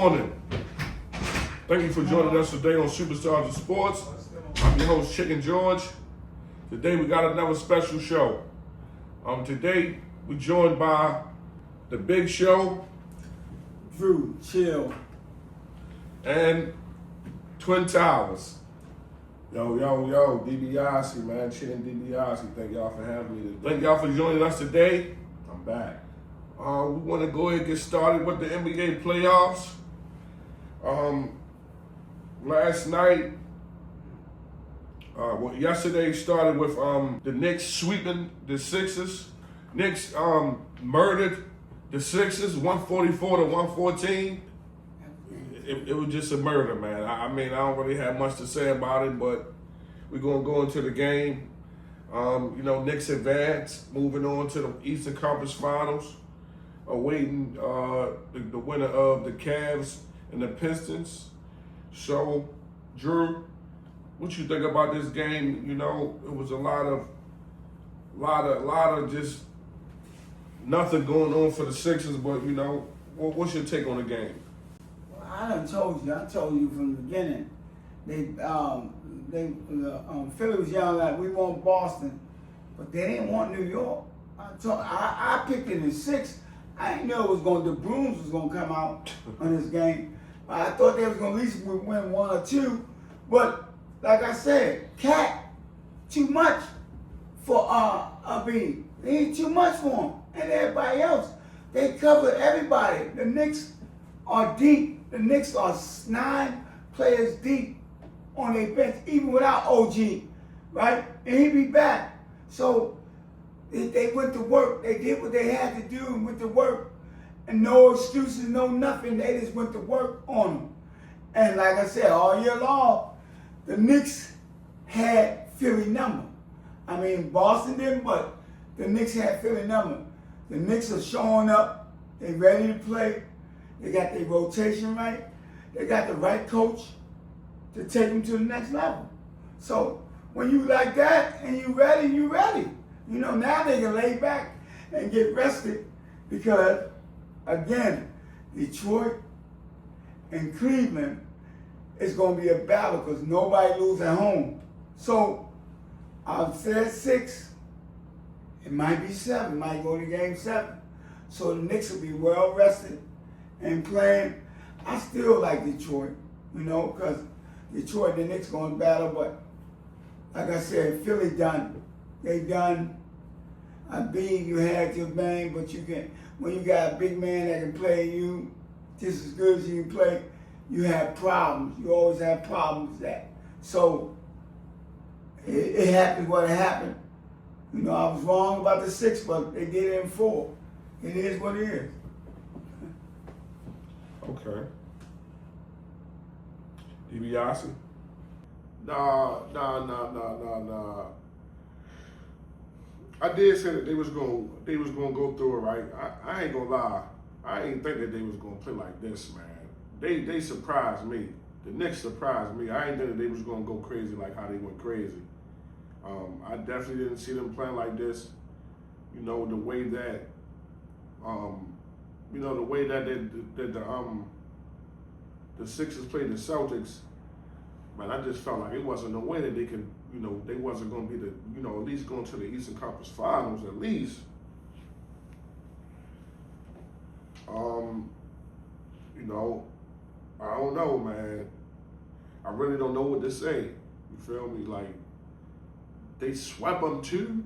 morning. Thank you for joining us today on Superstars of Sports. I'm your host, Chicken George. Today we got another special show. Today we're joined by the Big Show, Drew, chill. and Twin Towers. Yo, DiBiase, man, Chicken DiBiase. Thank y'all for having me today. Thank y'all for joining us today. I'm back. We want to go ahead and get started with the NBA playoffs. Last night, yesterday started with the Knicks sweeping the Sixers. Knicks murdered the Sixers, 144 to 114. It was just a murder, man. I mean, I don't really have much to say about it, but we're going to go into the game. Knicks advance, moving on to the Eastern Conference Finals, awaiting the winner of the Cavs and the Pistons. So, Drew, what you think about this game? You know, it was a lot of just nothing going on for the Sixers, but what's your take on the game? Well, I told you from the beginning. Philly was yelling like we want Boston, but they didn't want New York. I picked it in 6. I didn't know the Bruins was gonna come out on this game. I thought they was gonna at least win 1 or 2. But like I said, Cat, too much for Embiid. They ain't too much for him. And everybody else. They covered everybody. The Knicks are deep. The Knicks are 9 players deep on their bench, even without OG, right? And he'd be back. So they went to work. They did what they had to do and went to work. And no excuses, no nothing. They just went to work on them. And like I said, all year long, the Knicks had Philly number. I mean, Boston didn't, but the Knicks had Philly number. The Knicks are showing up. They ready to play. They got their rotation right. They got the right coach to take them to the next level. So when you like that and you ready, you ready. Now they can lay back and get rested because, again, Detroit and Cleveland is going to be a battle because nobody loses at home. So I've said 6. It might be 7. It might go to game 7. So the Knicks will be well rested and playing. I still like Detroit, because Detroit and the Knicks going to battle. But like I said, Philly done. They done. Embiid, you had your bang, but when you got a big man that can play you just as good as you can play, you have problems. You always have problems with that. So it happened what it happened. I was wrong about the 6, but they did it in 4. It is what it is. Okay. DiBiase? Nah. I did say that they was gonna go through it, right? I ain't gonna lie. I ain't think that they was gonna play like this, man. They surprised me. The Knicks surprised me. I ain't think that they was gonna go crazy like how they went crazy. I definitely didn't see them playing like this. The way that the Sixers played the Celtics, man, I just felt like it wasn't no way that they could, they wasn't going to be at least going to the Eastern Conference Finals at least. I don't know, man. I really don't know what to say. You feel me? Like, they swept them too?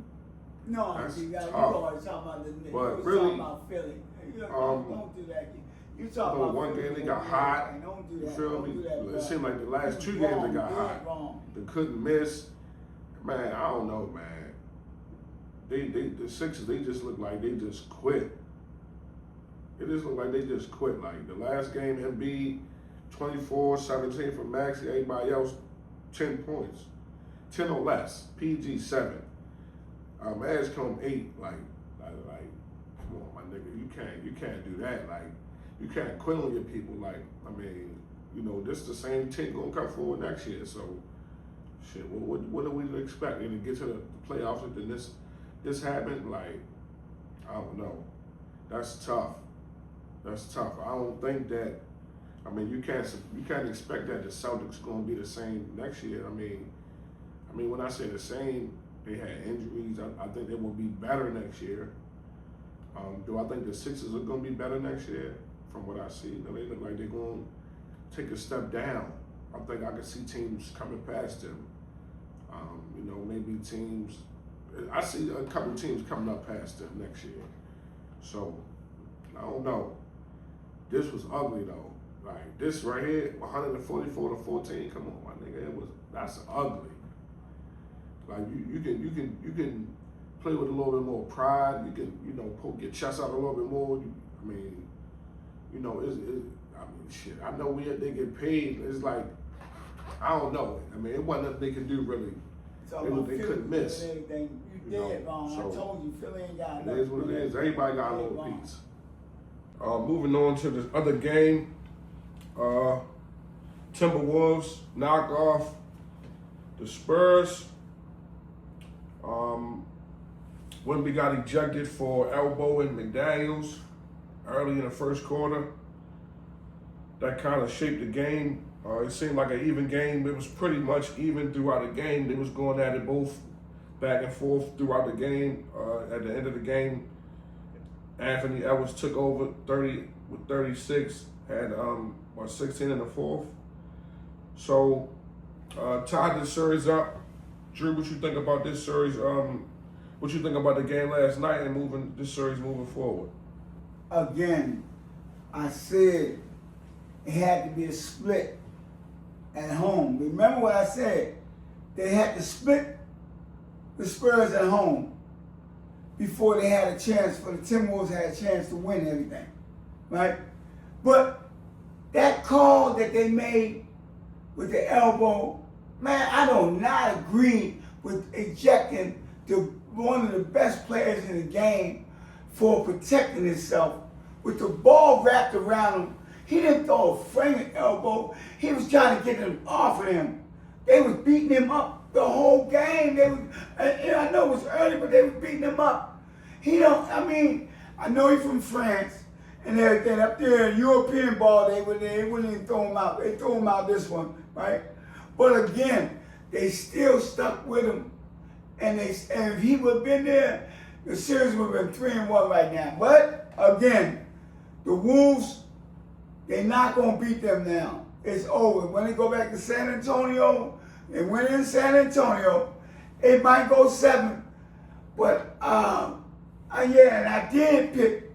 No, you always talking about the Knicks. But really, talking about Philly. Don't do that. You talk about one game they got hot. Don't do that. You feel me? It seemed like the last 2 games they got hot. They couldn't miss. Man, I don't know, man. The Sixers, they just look like they just quit. It just look like they just quit. Like the last game, Embiid, 24, 17 for Maxey. Everybody else, 10 points. 10 or less. PG 7. Come 8. Like, come on, my nigga, you can't do that. Like, you can't quit on your people. Like, I mean, this the same team gonna come forward next year. So, shit, what are we to expect? And to get to the playoffs and then this happened? Like, I don't know. That's tough. I don't think that I mean, you can't expect that the Celtics going to be the same next year. I mean, when I say the same, they had injuries. I think they will be better next year. Do I think the Sixers are going to be better next year? From what I see, they look like they're going to take a step down. I think I can see teams coming past them. Maybe teams. I see a couple teams coming up past them next year. So I don't know. This was ugly though. Like this right here, 144-14. Come on, my nigga. That's ugly. Like you can play with a little bit more pride. You can poke your chest out a little bit more. Shit. I know they get paid. It's like I don't know. I mean, it wasn't nothing they could do really. They couldn't miss. You did wrong. So I told you, Philly ain't got enough. It is what it is. Everybody got a little piece. Moving on to the other game, Timberwolves knock off the Spurs. Wemby got ejected for elbowing McDaniels early in the first quarter. That kind of shaped the game. It seemed like an even game. It was pretty much even throughout the game. They was going at it both back and forth throughout the game. At the end of the game, Anthony Edwards took over 36, had 16 in the fourth. So tied the series up. Drew, what you think about this series? What you think about the game last night and moving this series moving forward? Again, I said it had to be a split at home. Remember what I said? They had to split the Spurs at home before they had a chance, for the Timberwolves had a chance to win everything, right? But that call that they made with the elbow, man, I do not agree with ejecting one of the best players in the game for protecting himself with the ball wrapped around him. He didn't throw a framing elbow. He was trying to get them off of him. They was beating him up the whole game. I know it was early, but they was beating him up. I know he's from France and everything. Up there, European ball, they wouldn't even throw him out. They threw him out this one, right? But again, they still stuck with him. And if he would have been there, the series would have been 3-1 right now. But again, the Wolves, they're not going to beat them now. It's over. When they go back to San Antonio, and win in San Antonio, it might go 7. But, and I did pick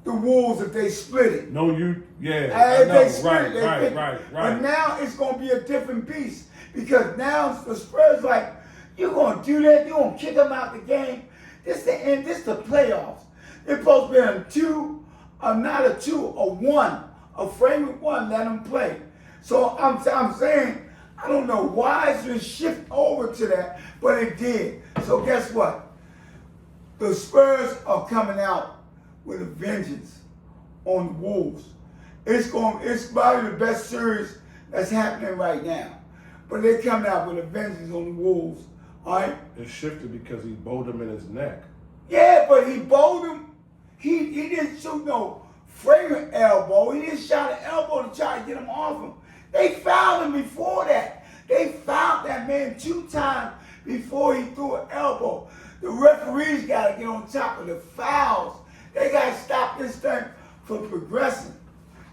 the Wolves if they split it. No, I know, They split it, right. But now it's going to be a different beast. Because now the Spurs like, you're going to do that? You're going to kick them out the game? This the end. This the playoffs. They're supposed to be a 2, not a 2, a 1. A frame of 1, let them play. So I'm saying, I don't know why it's been shifted over to that, but it did. So guess what? The Spurs are coming out with a vengeance on the Wolves. It's probably the best series that's happening right now. But they're coming out with a vengeance on the Wolves. All right? It shifted because he bowled him in his neck. Yeah, but he bowled him. He didn't shoot no framing elbow. He didn't shot an elbow to try to get him off him. They fouled him before that. They fouled that man 2 times before he threw an elbow. The referees got to get on top of the fouls. They got to stop this thing from progressing.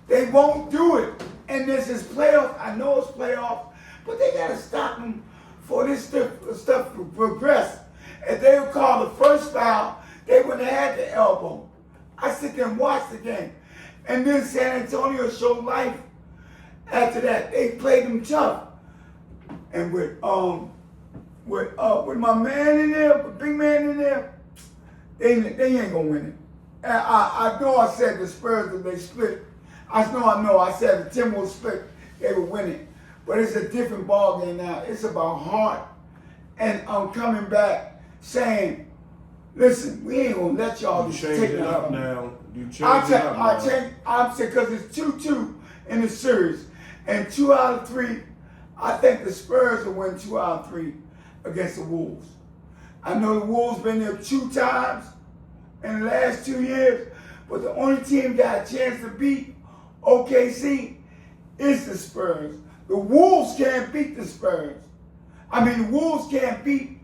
They won't do it. And this is playoffs. I know it's playoffs, but they got to stop them for this stuff to progress. If they would call the first foul, they wouldn't have had the elbow. I sit there and watch the game. And then San Antonio showed life after that. They played them tough. And with my man in there, the big man in there, they ain't gonna win it. And I know I said the Spurs, if they split, I know I said the Timberwolves split, they would win it. But it's a different ball game now. It's about heart. And I'm coming back saying, listen, we ain't gonna let y'all You just change take it it up now. You change it up now. I'm saying because it's 2-2 in the series. And 2 out of 3, I think the Spurs will win 2 out of 3 against the Wolves. I know the Wolves been there 2 times in the last 2 years, but the only team got a chance to beat OKC is the Spurs. The Wolves can't beat the Spurs. The Wolves can't beat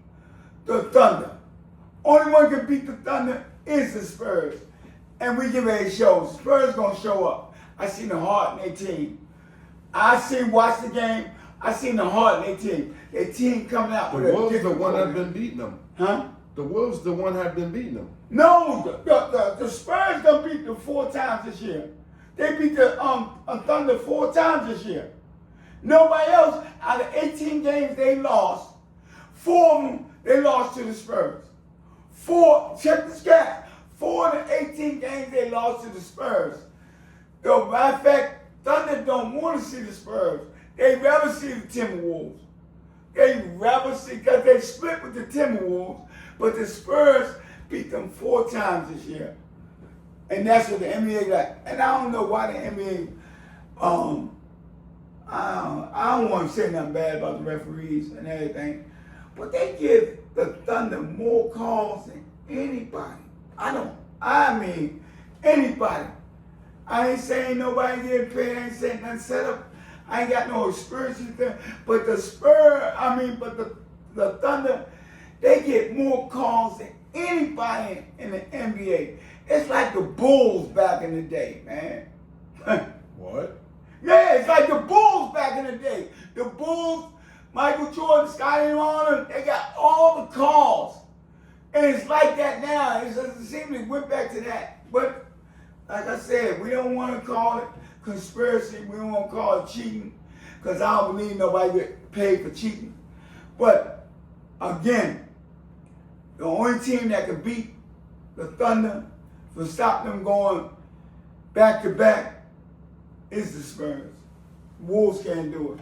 the Thunder. Only one can beat the Thunder is the Spurs. And we get ready to show. Spurs gonna show up. I seen the heart in their team. Watch the game. I seen the heart in their team. Their team coming out The with a Wolves the different one that motive. been beating them. Huh? The Wolves the one have been beating them. No, the Spurs done beat them 4 times this year. They beat the Thunder 4 times this year. Nobody else, out of 18 games they lost, 4 of them they lost to the Spurs. 4, check the stat, 4 of the 18 games they lost to the Spurs. Matter of fact, Thunder don't want to see the Spurs. They rather see the Timberwolves. They rather see, because they split with the Timberwolves, but the Spurs beat them 4 times this year. And that's what the NBA got. And I don't know why the NBA, I don't want to say nothing bad about the referees and everything, but they give the Thunder more calls than anybody. Anybody. I ain't saying nobody getting paid, I ain't saying nothing set up. I ain't got no experience with them. But the the Thunder, they get more calls than anybody in the NBA. It's like the Bulls back in the day, man. What? Yeah, it's like the Bulls back in the day. The Bulls, Michael Jordan, Scottie Pippen, they got all the calls. And it's like that now. It doesn't seem to went back to that. But like I said, we don't want to call it conspiracy. We don't want to call it cheating, because I don't believe nobody get paid for cheating. But again, the only team that can beat the Thunder to stop them going back to back is the Spurs. Wolves can't do it.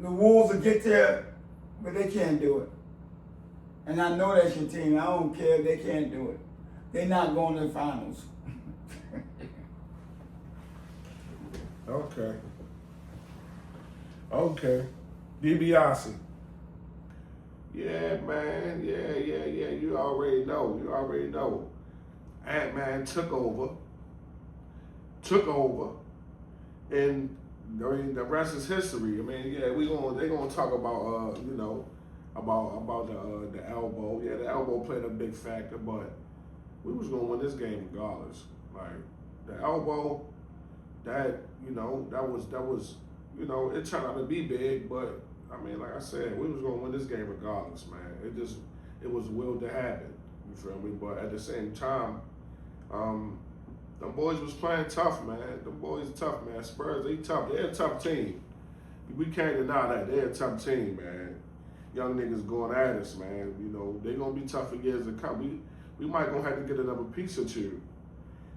The Wolves will get there, but they can't do it. And I know that's your team. I don't care if they can't do it. They're not going to the finals. Okay. DiBiase. Yeah, man. Yeah. You already know. Ant-Man took over. And the rest is history. They're gonna talk about about the elbow. Yeah, the elbow played a big factor, but we was gonna win this game regardless. Like the elbow, that was it turned out to be big, but like I said, we was gonna win this game regardless, man. It was willed to happen. You feel me? But at the same time, them boys was playing tough, man. Them boys tough, man. Spurs, they tough. They're a tough team. We can't deny that. They're a tough team, man. Young niggas going at us, man. They're going to be tough for years to come. We might going to have to get another piece or two.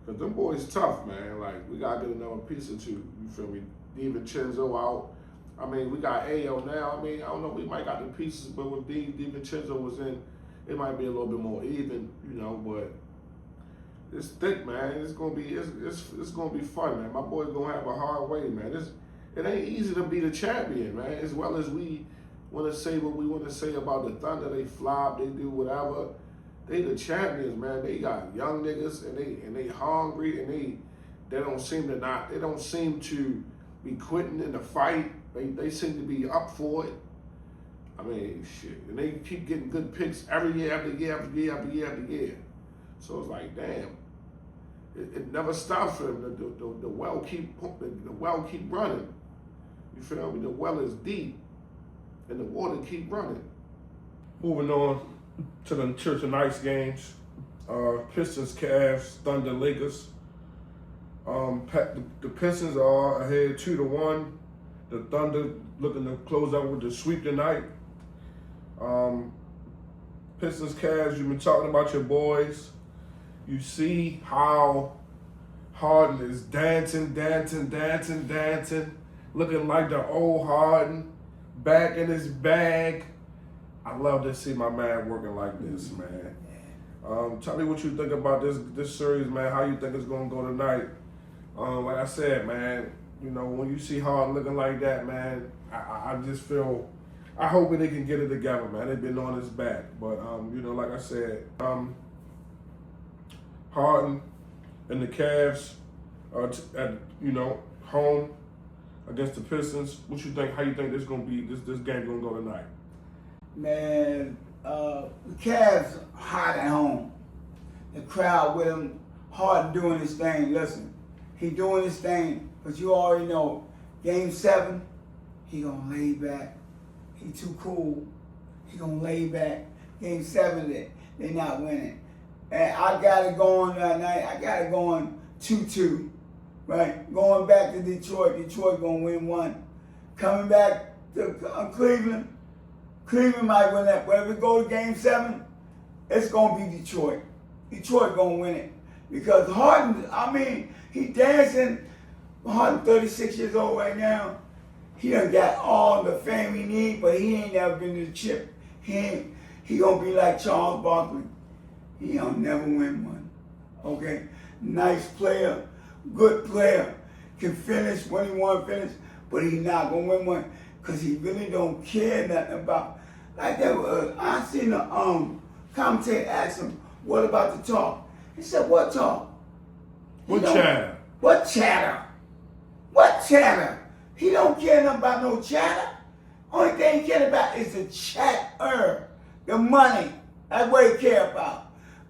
Because them boys tough, man. Like, we got to get another piece or two. You feel me? DiVincenzo out. We got Ayo now. I don't know. We might got the pieces, but when DiVincenzo was in, it might be a little bit more even, but it's thick, man. It's gonna be fun, man. My boy's gonna have a hard way, man. It ain't easy to be the champion, man. As well as we want to say what we want to say about the Thunder, they flop, they do whatever. They the champions, man. They got young niggas and they hungry and they don't seem to be quitting in the fight. They seem to be up for it. Shit. And they keep getting good picks every year after year. So it's like, damn. It never stops for them. The well keep running. You feel me? The well is deep, and the water keep running. Moving on to tonight's games. Pistons, Cavs, Thunder, Lakers. The Pistons are ahead 2-1. The Thunder looking to close out with the sweep tonight. Pistons, Cavs, you've been talking about your boys. You see how Harden is dancing, looking like the old Harden, back in his bag. I love to see my man working like this, man. Tell me what you think about this series, man. How you think it's gonna go tonight? Like I said, man, when you see Harden looking like that, man, I just feel. I hope they can get it together, man. They've been on his back, but like I said, Harden and the Cavs are home against the Pistons. What you think? How you think this gonna be? This game gonna go tonight? Man, the Cavs hot at home. The crowd with him, Harden doing his thing. Listen, he doing his thing, but you already know, Game 7, he gonna lay back. He too cool. He gonna lay back. Game 7, they not winning. And I got it going that night. I got it going 2-2. Right? Going back to Detroit. Detroit gonna win 1. Coming back to Cleveland. Cleveland might win that. But if it go to Game 7, it's gonna be Detroit. Detroit gonna win it. Because Harden, he dancing. Harden 36 years old right now. He done got all the fame he need, but he ain't never been to the chip. He gonna be like Charles Barkley. He don't never win one. Okay? Nice player, good player, can finish when he want to finish, but he not gonna win one because he really don't care nothing about. Like that, I seen the commentator ask him, "What about the talk?" He said, "What talk? What chatter? What chatter? What chatter? He don't care nothing about no chatter. Only thing he care about is the chatter, the money. That's what he care about.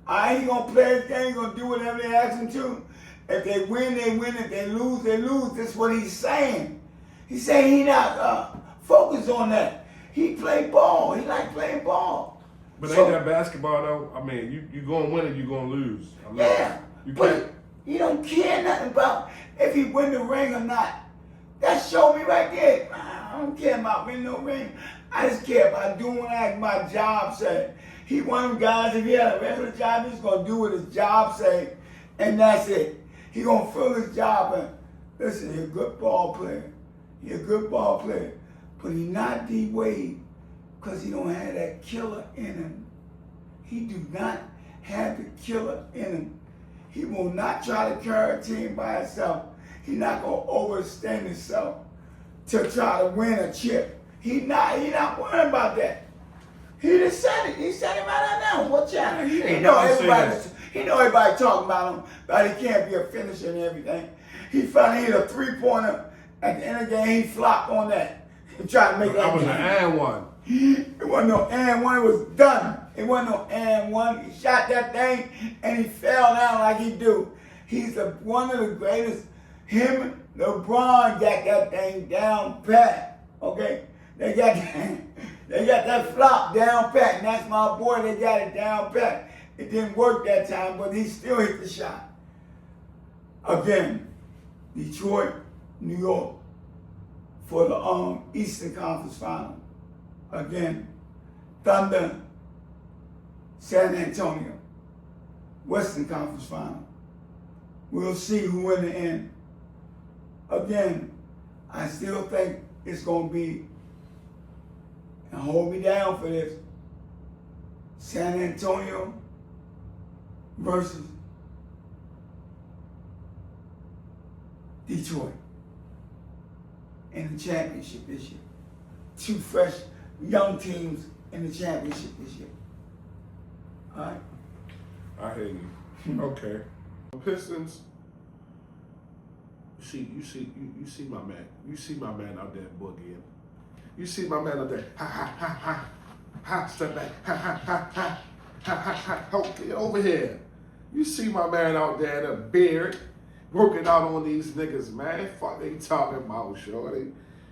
He gonna play his game, he gonna do whatever they ask him to. If they win, they win. If they lose, they lose. That's what he's saying. He's saying he not focused on that. He play ball. He like playing ball. But ain't that basketball though? You gonna win or you gonna lose. Yeah. You but can't. he don't care nothing about if he win the ring or not. That showed me right there. I don't care about winning no ring. I just care about doing what my job said. He one of them guys, if he had a regular job, he's going to do what his job say, and that's it. He going to fill his job. And listen, he's a good ball player. He's a good ball player. But he not D-Wade because he don't have that killer in him. He do not have the killer in him. He will not try to carry a team by himself. He's not going to overextend himself to try to win a chip. He not worrying about that. He just said it. He said it right now. What channel? He know everybody talking about him, but he can't be a finisher and everything. He finally hit a 3-pointer at the end of the game. He flopped on that. He tried to make that was an and one. It wasn't no and one. It was done. It wasn't no and one. He shot that thing and he fell down like he do. He's one of the greatest. Him, LeBron got that thing down pat. Okay, they got that flop down pat, and that's my boy. They got it down pat. It didn't work that time, but he still hit the shot. Again, Detroit, New York for the Eastern Conference Final. Again, Thunder, San Antonio, Western Conference Final. We'll see who in the end. Again, I still think it's going to be, and hold me down for this, San Antonio versus Detroit in the championship this year. 2 fresh, young teams in the championship this year. All right? I hear you. Okay. Pistons. You see my man. You see my man out there boogieing. You see my man out there. Ha ha ha ha. Ha, step back. Ha ha ha ha. Ha ha ha. Help, get over here. You see my man out there in a beard, working out on these niggas, man. Fuck they talking about, shorty.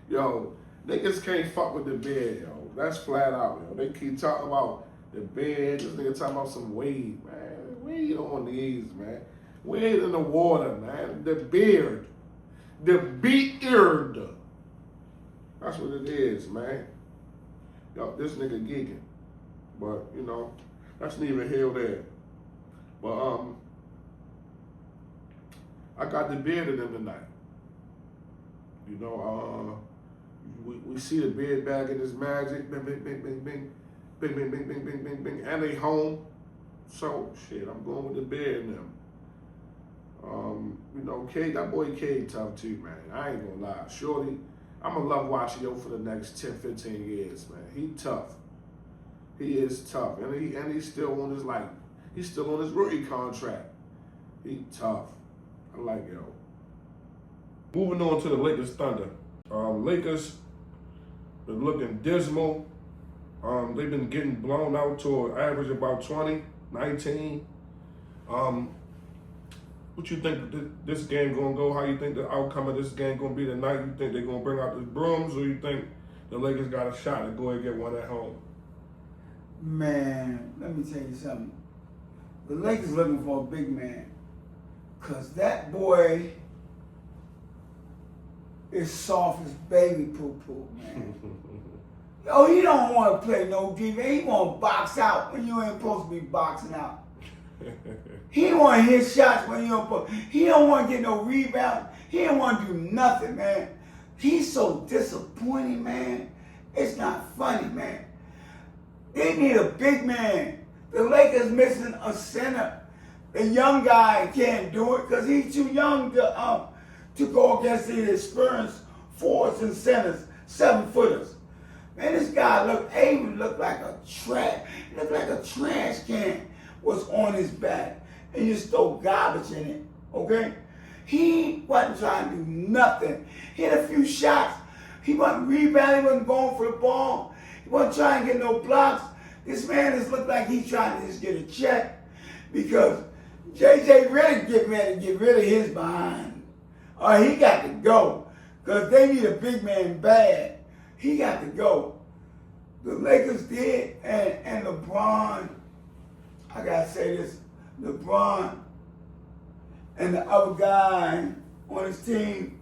Yo, niggas can't fuck with the beard, yo. That's flat out, yo. They keep talking about the beard. This nigga talking about some weed, man. Weed on these, man. Weed in the water, man. The beard. The beard. That's what it is, man. Yo, this nigga geeking. But, that's neither here or there. But, I got the beard in them tonight. We see the beard bag in his magic. Bing, bing, bing, bing, bing. Bing, bing, bing, bing, bing, bing, bing. And they home. So, shit, I'm going with the beard in them. K, that boy K tough too, man. I ain't gonna lie. Shorty, I'm gonna love watching yo for the next 10, 15 years, man. He tough. He is tough. And he's still on his rookie contract. He tough. I like yo. Moving on to the Lakers Thunder. Lakers been looking dismal. They've been getting blown out to an average about 20, 19. What you think this game gonna go? How you think the outcome of this game gonna be tonight? You think they're gonna bring out the brooms, or you think the Lakers got a shot to go and get one at home? Man, let me tell you something. The Lakers looking for a big man. Because that boy is soft as baby poo-poo, man. Oh, he don't want to play no defense. He want to box out when you ain't supposed to be boxing out. He don't want to hit shots when you don't. He don't want to get no rebound. He don't want to do nothing, man. He's so disappointing, man. It's not funny, man. They need a big man. The Lakers missing a center. The young guy can't do it because he's too young to go against the experienced forwards and centers, 7-footers. Man, this guy even looked like a trash can was on his back, and you just throw garbage in it. Okay, he wasn't trying to do nothing. He had a few shots. He wasn't rebounding. He wasn't going for the ball. He wasn't trying to get no blocks. This man just looked like he's trying to just get a check because JJ really getting ready to get rid of his behind. He got to go because they need a big man bad. He got to go. The Lakers did, and LeBron, I got to say this, LeBron and the other guy on his team,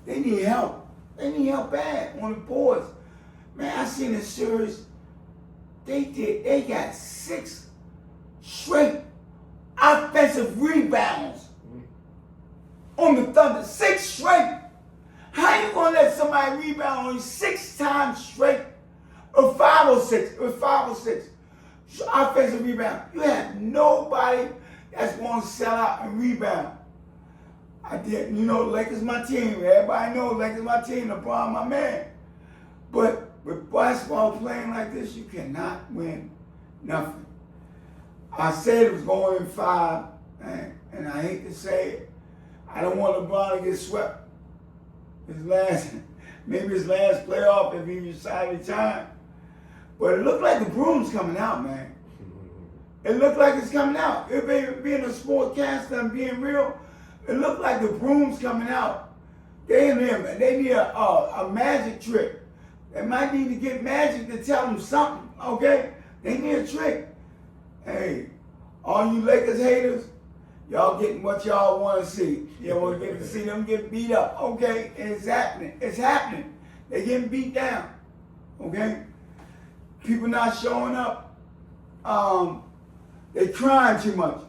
they need help. They need help bad on the boards. Man, I seen this series. They got 6 straight offensive rebounds on the Thunder. 6 straight. How you gonna let somebody rebound on you 6 times straight? Or 5 or 6. Or 5 or 6. Offensive rebound. You have nobody that's gonna sell out and rebound. I did, Lakers my team. Everybody knows Lakers my team. LeBron my man. But with basketball playing like this, you cannot win nothing. I said it was going in 5, and I hate to say it. I don't want LeBron to get swept. Maybe his last playoff if he decided time. But it looked like the broom's coming out, man. It looked like it's coming out. If being a sportcaster and being real, it looked like the broom's coming out. They need a magic trick. They might need to get Magic to tell them something, okay? They need a trick. Hey, all you Lakers haters, y'all getting what y'all want to see. You want to get to see them get beat up, okay? And it's happening. It's happening. They're getting beat down, okay? People not showing up. They crying too much.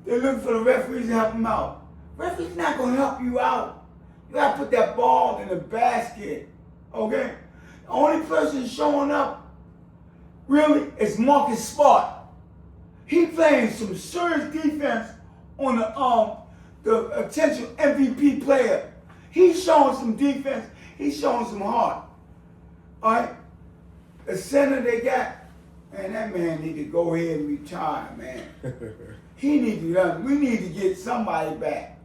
They're looking for the referees to help them out. Referee's not going to help you out. You got to put that ball in the basket, okay? The only person showing up, really, is Marcus Smart. He playing some serious defense on the potential MVP player. He's showing some defense. He's showing some heart. All right? The center they got, man, that man need to go ahead and retire, man. We need to get somebody back.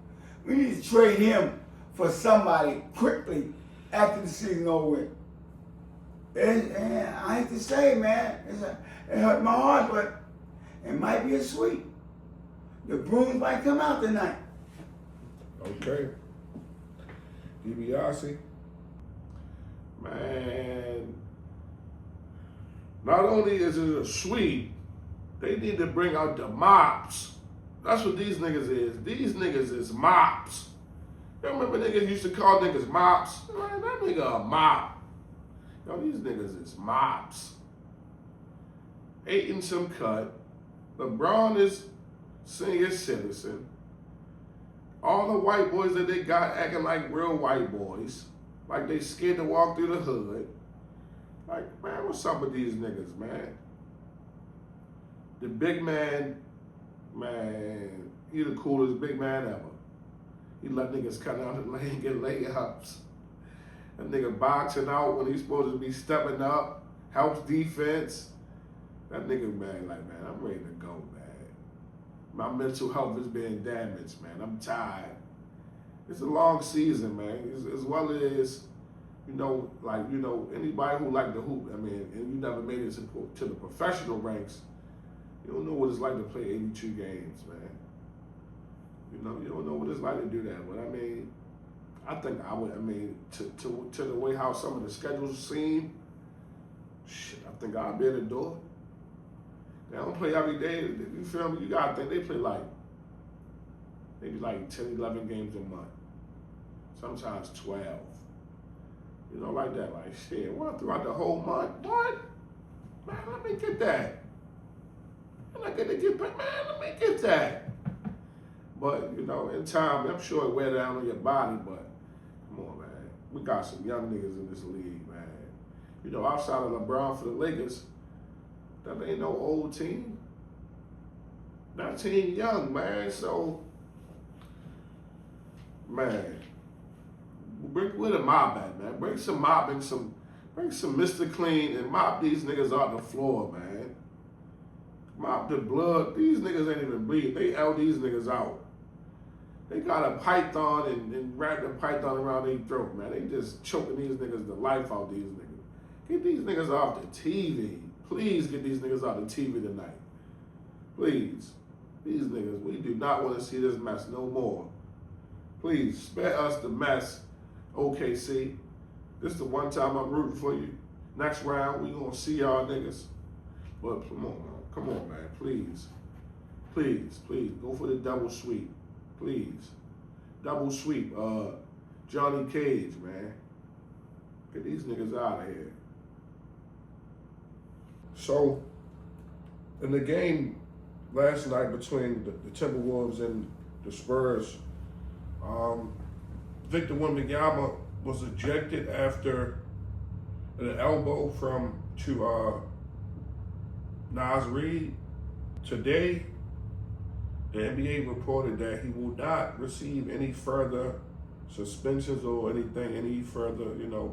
We need to trade him for somebody quickly after the season over with. And I hate to say, man, it hurt my heart, but it might be a sweep. The brooms might come out tonight. Okay. DiBiase. Man, not only is it a sweep, they need to bring out the mops. That's what these niggas is. These niggas is mops. You remember niggas used to call niggas mops? Man, that nigga a mop. Yo, these niggas is mops. Eating some cut. LeBron is senior citizen. All the white boys that they got acting like real white boys. Like they scared to walk through the hood. Like, man, what's up with these niggas, man? The big man, he the coolest big man ever. He let niggas cut out the lane, get layups. That nigga boxing out when he's supposed to be stepping up, helps defense. That nigga, man, I'm ready to go, man. My mental health is being damaged, man. I'm tired. it's a long season, man. As well as, anybody who like to hoop, I mean, and you never made it to the professional ranks, you don't know what it's like to play 82 games, man. You don't know what it's like to do that. But I mean, I think I would. I mean, to the way how some of the schedules seem, shit, I think I'll be able to do it. They don't play every day. You feel me? You gotta think they play maybe 10, 11 games a month. Sometimes 12. Like that. Like shit. What throughout the whole month? What? Man, let me get that. I'm not gonna get back, man. Let me get that. But in time, I'm sure it wear down on your body. But come on, man. We got some young niggas in this league, man. Outside of LeBron for the Lakers, that ain't no old team. That team young, man. So, man, where the mob at, man? Bring some mopping, bring some Mr. Clean and mop these niggas off the floor, man. Mop the blood. These niggas ain't even bleeding. They out these niggas out. They got a python and wrap the python around their throat, man. They just choking these niggas the life out these niggas. Get these niggas off the TV. Please get these niggas off the TV tonight. Please. These niggas, we do not want to see this mess no more. Please, spare us the mess, OKC. This is the one time I'm rooting for you. Next round, we gonna see y'all niggas. But come on, man. Come on, man. Please. Please, please. Go for the double sweep. Please. Double sweep. Johnny Cage, man. Get these niggas out of here. So, in the game last night between the Timberwolves and the Spurs, Victor Wembanyama was ejected after an elbow to Naz Reid. Today, the NBA reported that he will not receive any further suspensions or anything, any further,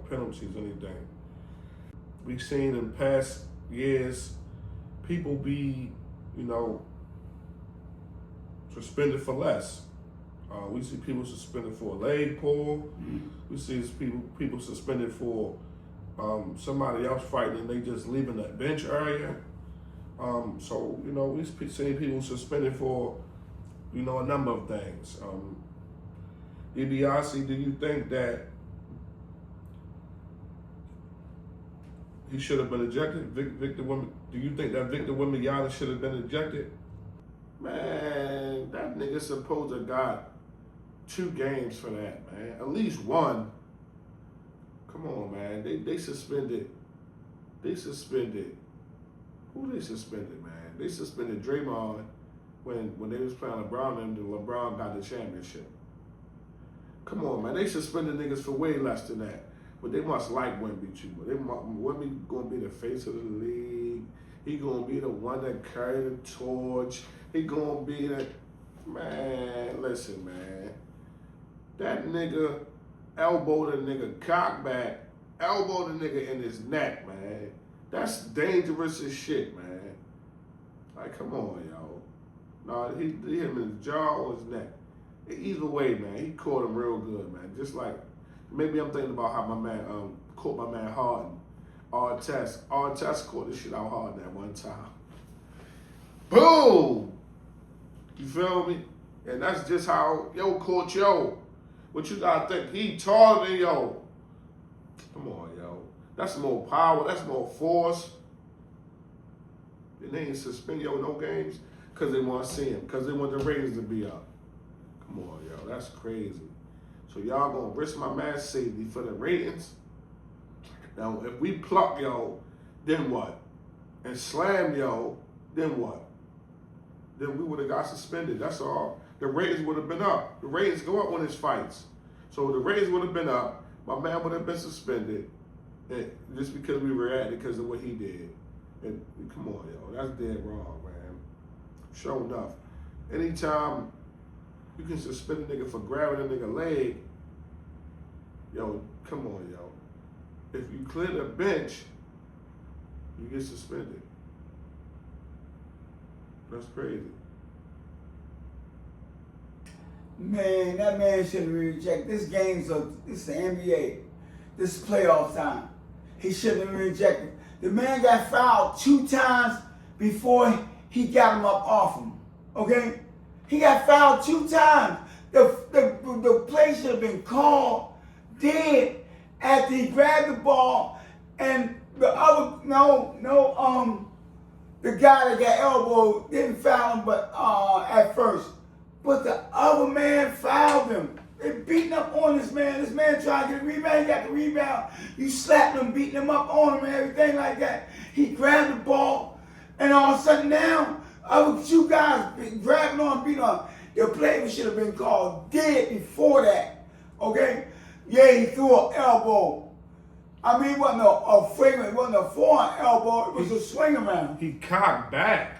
penalties, anything. We've seen in past years people be, suspended for less. We see people suspended for a leg pull. We see people suspended for somebody else fighting and they just leaving that bench area. We've seen people suspended for, a number of things. DiBiase, do you think that he should have been ejected? Do you think that Victor Wembanyama should have been ejected? Man, that nigga supposed to got 2 games for that, man. At least 1. Come on, man. They suspended. Who they suspended, man? They suspended Draymond when they was playing LeBron and LeBron got the championship. Come on, man. They suspended niggas for way less than that. But they must like Wemby too. Wemby gonna be the face of the league. He gonna be the one that carry the torch. He gonna be the man. Listen, man. That nigga elbowed a nigga cock back, elbowed a nigga in his neck, man. That's dangerous as shit, man. Like, come on, yo. No, he hit him in his jaw or his neck. Either way, man, he caught him real good, man. Just like, maybe I'm thinking about how my man caught my man Harden. Artest caught this shit out hard that one time. Boom! You feel me? And that's just how yo caught yo. What you gotta think? He taller than yo. Come on, yo. That's more power. That's more force. And they ain't suspend yo no games because they want to see him. Because they want the ratings to be up. Come on, yo. That's crazy. So y'all gonna risk my man's safety for the ratings? Now, if we pluck yo, then what? And slam yo, then what? Then we would have got suspended. That's all. The ratings would have been up. The ratings go up when it's fights. So the ratings would have been up. My man would have been suspended. And just because we reacted because of what he did. And come on, yo. That's dead wrong, man. Sure enough. Anytime you can suspend a nigga for grabbing a nigga leg, yo, come on, yo. If you clear the bench, you get suspended. That's crazy. Man, that man should have rejected. This it's the NBA. This is playoff time. He shouldn't have rejected. The man got fouled 2 times before he got him up off him. Okay? He got fouled 2 times. The play should have been called dead after he grabbed the ball and the guy that got elbowed didn't foul him but at first. But the other man fouled him. They beating up on this man. This man trying to get a rebound. He got the rebound. You slapped him, beating him up on him and everything like that. He grabbed the ball, and all of a sudden now, other 2 guys grabbing on, beating on. The play should have been called dead before that. Okay? Yeah, he threw an elbow. I mean, it wasn't it wasn't a forehand elbow. It was a swing around. He cocked back.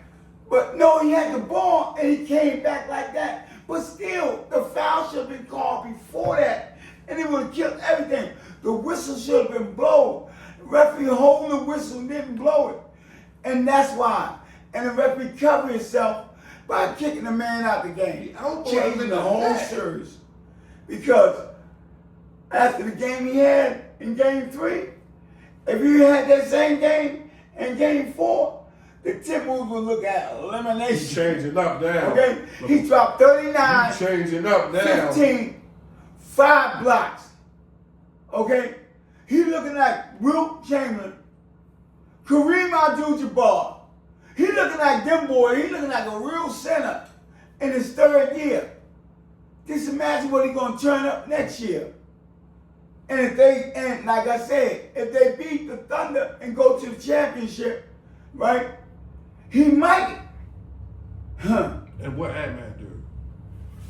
But no, he had the ball and he came back like that. But still, the foul should have been called before that. And it would have killed everything. The whistle should have been blown. The referee holding the whistle and didn't blow it. And that's why. And the referee covered himself by kicking the man out the game. Changing the whole series. Because after the game he had in game 3, if you had that same game in game 4, the Timberwolves will look at elimination. He's changing up now. Okay? He dropped 39. He's changing up now. 15, 5 blocks. Okay? He looking like Wilt Chamberlain, Kareem Abdul-Jabbar. He looking like them boys. He looking like a real center in his 3rd year. Just imagine what he's going to turn up next year. And like I said, if they beat the Thunder and go to the championship, right? He might. And what Ant-Man do?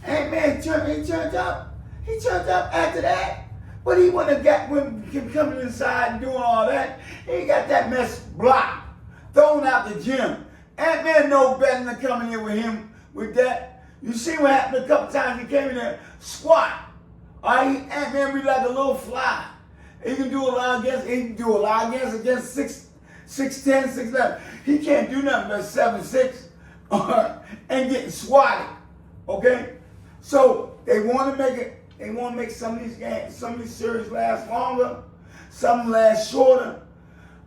Ant-Man turned up. He turned up after that. But he wouldn't have coming inside and doing all that. He ain't got that mess blocked, thrown out the gym. Ant-Man no better than coming in with him with that. You see what happened a couple times he came in there, squat. All right, Ant-Man be like a little fly. He can do a lot against 6'10", 6'11". He can't do nothing but 7'6" and getting swatted. Okay? So they want to make some of these games, some of these series last longer, some last shorter,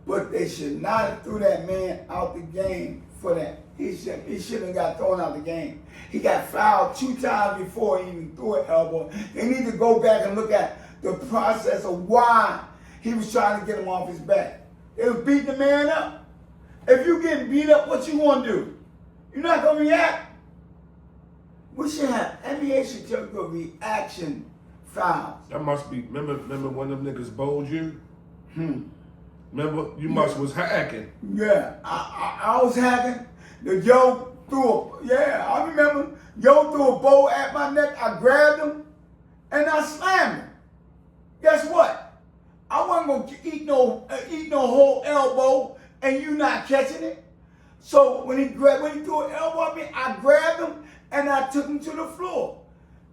but they should not have threw that man out the game for that. He shouldn't have got thrown out the game. He got fouled 2 times before he even threw an elbow. They need to go back and look at the process of why he was trying to get him off his back. They was beating the man up. If you getting beat up, what you want to do? You're not going to react? We should have, NBA should take a reaction fouls. That must be, remember when them niggas bowled you? Remember, you was hacking. Yeah, I was hacking. The Joe I remember. Joe threw a bowl at my neck. I grabbed him and I slammed him. Guess what? I wasn't gonna eat no whole elbow and you not catching it. So when he threw an elbow at me, I grabbed him and I took him to the floor,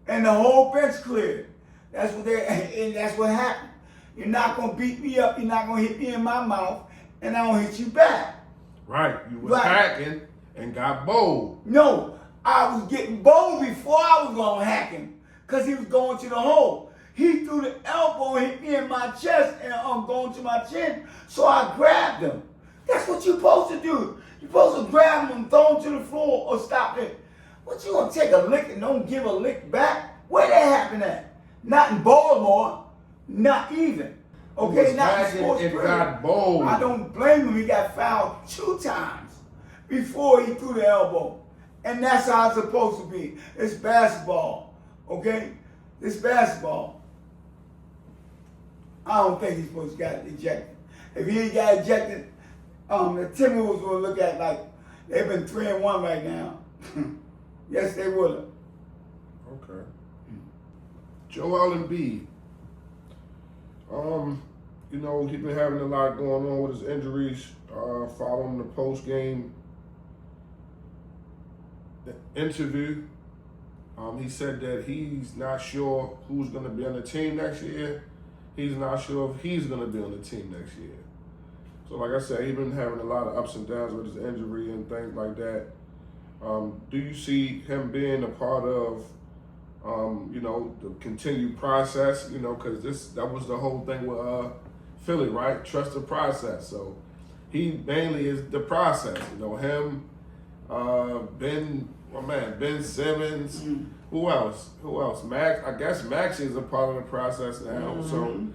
and the whole bench cleared. That's what happened. You're not gonna beat me up. You're not gonna hit me in my mouth, and I don't hit you back. Right. You was hacking and got bowled. No, I was getting bowled before I was gonna hack him, cause he was going to the hole. He threw the elbow and hit me in my chest and going to my chin, so I grabbed him. That's what you're supposed to do. You're supposed to grab him and throw him to the floor or stop it. What, you gonna take a lick and don't give a lick back? Where that happen at? Not in Baltimore, not even. Okay, not in sports. It got bowled. I don't blame him. He got fouled 2 times before he threw the elbow. And that's how it's supposed to be. It's basketball. Okay? It's basketball. I don't think he's supposed to get ejected. If he ain't got ejected, the Timberwolves will look at like they've been 3-1 right now. Yes, they would have. Okay. Joel Embiid. You know, he's been having a lot going on with his injuries. Following the post-game interview, he said that he's not sure who's going to be on the team next year. He's not sure if he's going to be on the team next year. So like I said, he's been having a lot of ups and downs with his injury and things like that. Do you see him being a part of You know, the continued process. You know, because that was the whole thing with Philly, right? Trust the process. So he mainly is the process. You know, him, Ben Simmons. Who else? Max. I guess Max is a part of the process now. So,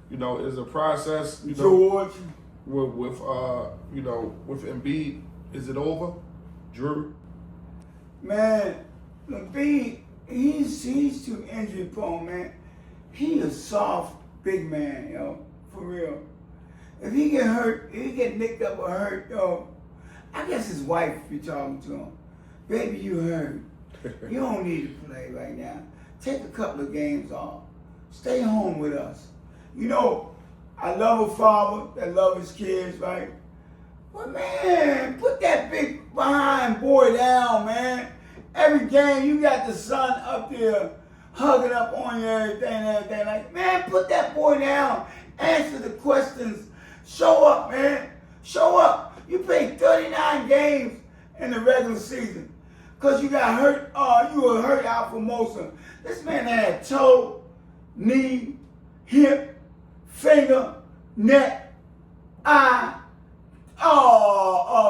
you know, is a process. You know, George. with Embiid, is it over? Drew. Man, Embiid, he's too injury prone, man. He a soft big man, yo, for real. If he get hurt, if he get nicked up or hurt, yo, I guess his wife be talking to him. Baby, you hurt. You don't need to play right now. Take a couple of games off. Stay home with us. You know, I love a father that love his kids, right? But man, put that big behind boy down, man. Every game you got the son up there hugging up on you, everything. Like, man, put that boy down. Answer the questions. Show up, man. Show up. You played 39 games in the regular season. Because you got hurt, you were hurt out for most of them. This man had toe, knee, hip, finger, neck, eye,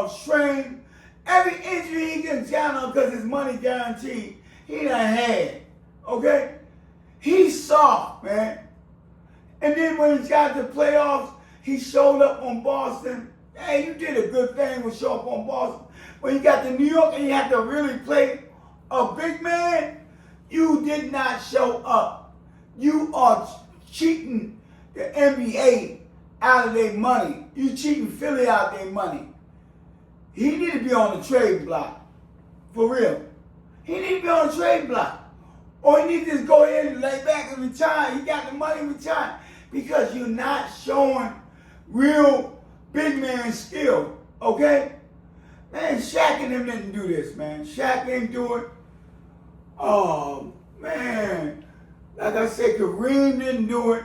strain. Every injury he can count on because his money guaranteed, he done had. Okay? He's soft, man. And then when he got to the playoffs, he showed up on Boston. Hey, you did a good thing with show up on Boston. When you got to New York and you had to really play a big man, you did not show up. You are cheating the NBA out of their money. You cheating Philly out of their money. He need to be on the trade block. For real. He need to be on the trade block. Or he need to just go ahead and lay back and retire. He got the money, retire. Because you're not showing real big man skill. Okay? Man, Shaq and them didn't do this, man. Shaq didn't do it. Oh, man. Like I said, Kareem didn't do it.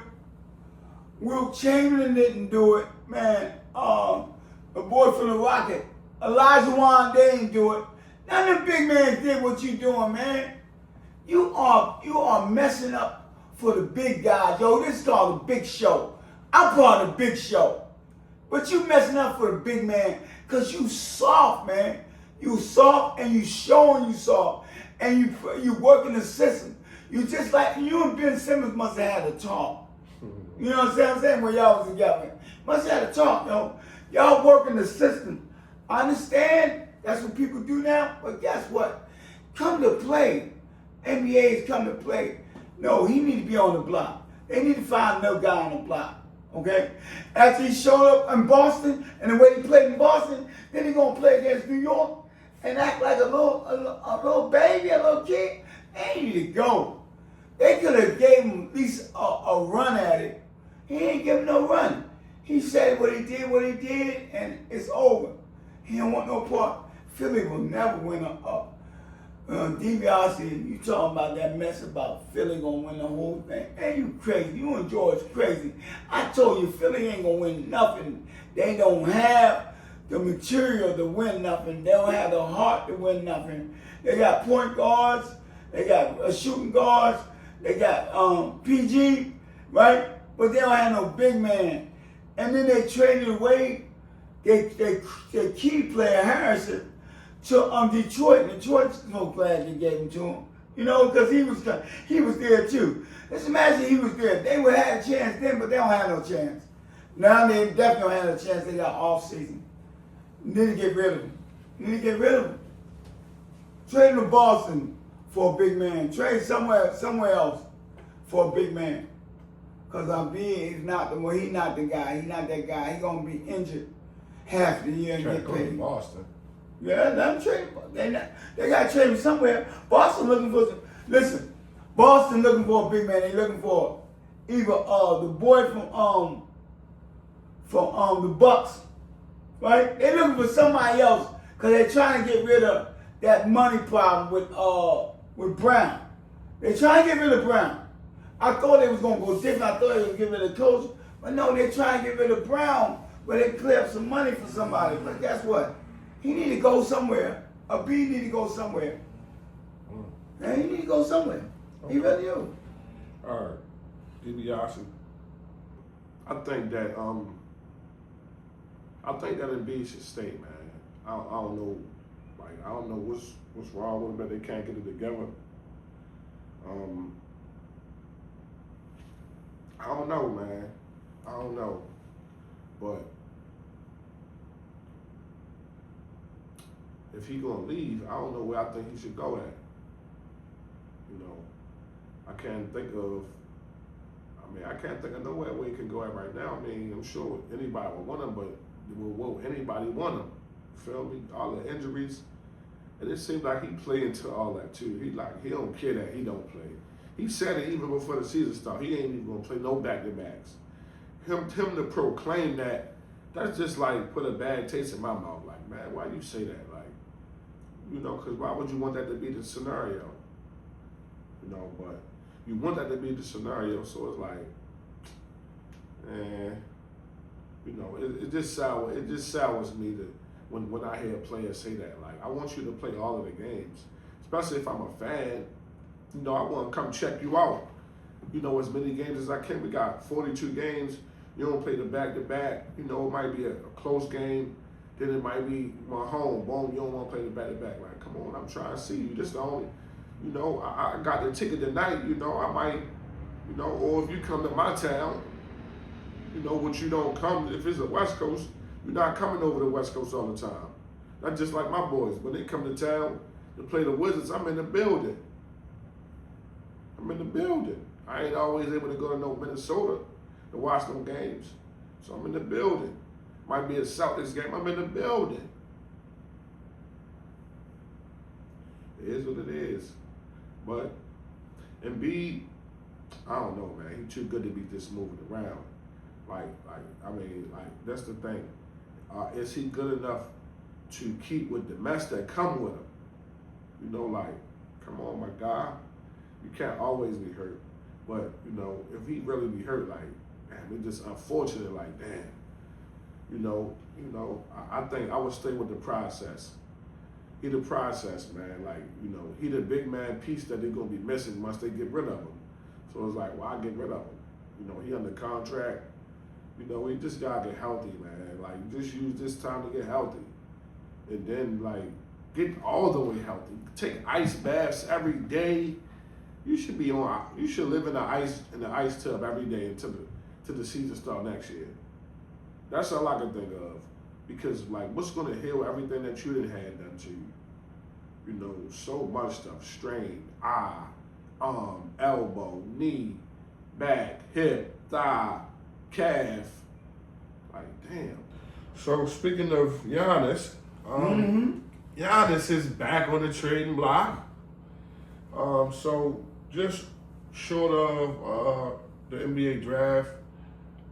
Wilt Chamberlain didn't do it. Man, the boy from the Rocket, Elijah Wan, they didn't do it. None of them big men did what you doing, man. You are messing up for the big guys. Yo, this is called the big show. I'm part of the big show. But you messing up for the big man because you soft, man. You soft and you showing you soft. And you working the system. You just like, you and Ben Simmons must have had a talk. You know what I'm saying? When y'all was together. Must have had a talk, yo. Y'all working the system. I understand that's what people do now. But guess what? Come to play. NBA's come to play. No, he need to be on the block. They need to find another guy on the block. Okay? After he showed up in Boston and the way he played in Boston, then he's gonna play against New York and act like a little baby, a little kid. They need to go. They could have gave him at least a run at it. He ain't give him no run. He said what he did, and it's over. He don't want no part. Philly will never win DiBiase, you talking about that mess about Philly gonna win the whole thing. Man, you crazy. You and George crazy. I told you Philly ain't gonna win nothing. They don't have the material to win nothing. They don't have the heart to win nothing. They got point guards. They got shooting guards. They got PG, right? But they don't have no big man. And then they traded away their key player, Harrison, to Detroit. Detroit's so glad they gave him to him. You know, because he was there too. Just imagine he was there. They would have had a chance then, but they don't have no chance. Now they definitely don't have a chance. They got off season. You need to get rid of him. Trade him to Boston for a big man. Trade somewhere else for a big man. Because Embiid is not the one. He's not the guy. He's not that guy. He's gonna be injured half the year and get paid. Boston. Yeah, let them trade him. They got to trade him somewhere. Boston looking for some. Listen, Boston looking for a big man. They looking for either the boy from the Bucks, right? They looking for somebody else because they're trying to get rid of that money problem with Brown. They're trying to get rid of Brown. I thought they was gonna go different. I thought they was get rid of the coach, but no, they're trying to get rid of Brown, but they clear up some money for somebody. But guess what? He need to go somewhere. A B need to go somewhere. Man, he need to go somewhere. He really do. All right, DiBiase. I think that Embiid should stay, man. I don't know, like I don't know what's wrong with them that they can't get it together. I don't know, man. I don't know, but if he gonna leave, I don't know where I think he should go at. You know, I can't think of nowhere where he can go at right now. I mean, I'm sure anybody would want him, but will anybody want him? You feel me? All the injuries. And it seems like he played into all that too. He don't care that he don't play. He said it even before the season started. He ain't even gonna play no back-to-backs. Him to proclaim that's just like put a bad taste in my mouth. Like, man, why do you say that? Like, you know, because why would you want that to be the scenario? You know, but you want that to be the scenario, so it's like, you know, it just sours me when I hear players say that. Like, I want you to play all of the games, especially if I'm a fan. You know, I want to come check you out. You know, as many games as I can. We got 42 games. You don't play the back-to-back. You know, it might be a close game. Then it might be my home. Boom, you don't want to play the back-to-back. Like, come on, I'm trying to see you. This the only, you know, I got the ticket tonight. You know, I might, you know, or if you come to my town, you know, which you don't come, if it's the West Coast, you're not coming over the West Coast all the time. That's just like my boys. When they come to town to play the Wizards, I'm in the building. I ain't always able to go to no Minnesota to watch no games. So I'm in the building. Might be a Celtics game, I'm in the building. It is what it is. But Embiid, I don't know, man. He's too good to be just moving around. That's the thing. Is he good enough to keep with the mess that come with him? You know, like, come on, my guy. You can't always be hurt. But, you know, if he really be hurt, like, man, it's just unfortunate, like, damn. You know, I think I would stay with the process. He the process, man. Like, you know, he the big man piece that they're going to be missing once they get rid of him. So it's like, why get rid of him? You know, he under contract. You know, he just got to get healthy, man. Like, just use this time to get healthy. And then, like, get all the way healthy. Take ice baths every day. You should live in the ice tub every day until the season start next year. That's all I can think of. Because, like, what's going to heal everything that you done had done to you? You know, so much stuff. Strain, eye, arm, elbow, knee, back, hip, thigh, calf. Like, damn. So, speaking of Giannis, Giannis is back on the trading block. So, just short of the NBA draft,